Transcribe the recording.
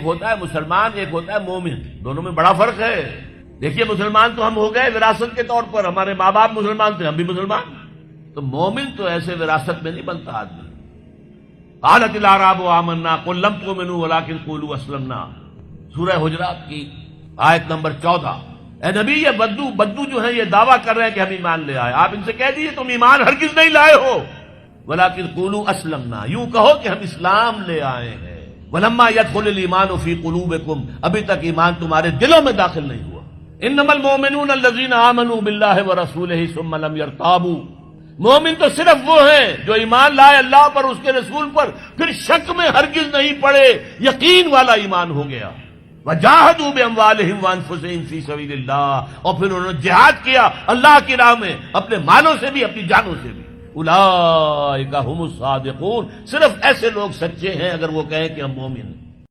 एक होता है मुसलमान, एक होता है मोमिन। दोनों में बड़ा फर्क है। देखिए, मुसलमान तो हम हो गए विरासत के तौर पर, हमारे माँ बाप मुसलमान थे, हम भी मुसलमान। तो मोमिन तो ऐसे विरासत में नहीं बनता आदमी। क़ालतिल अराबु आमन्ना क़ुल लम तुमिनू वलाकिन क़ूलू अस्लमना, सूरह हुजरात की आयत नंबर 14। ए नबी, ये बद्दू जो है ये दावा कर रहे हैं कि हम ईमान ले आए। आप इनसे कह दीजिए तुम ईमान हरगिज नहीं लाए हो, वलाकिन क़ूलू अस्लमना, यूं कहो कि हम इस्लाम ले आए हैं। वलम्मा यदखुलुल ईमानु फी क़ुलूबिकुम, अभी तक ईमान तुम्हारे दिलों में दाखिल नहीं हुआ। इन्नमल मोमिनून अल्लज़ीना आमनू बिल्लाहि व रसूलिही सुम्मा लम यरताबू, मोमिन तो सिर्फ वो हैं जो ईमान लाए अल्लाह पर, उसके रसूल पर, फिर शक में हरगिज नहीं पड़े, यकीन वाला ईमान हो गया। वजाहदू बिअमवालिहिम व अनफुसिहिम फी सबीलिल्लाह, और फिर उन्होंने जिहाद किया अल्लाह की राह में, अपने मालों से भी अपनी जानों से भी। उलाइका हुमुस सादिकून, सिर्फ ऐसे लोग सच्चे हैं अगर वो कहें कि हम मोमिन हैं।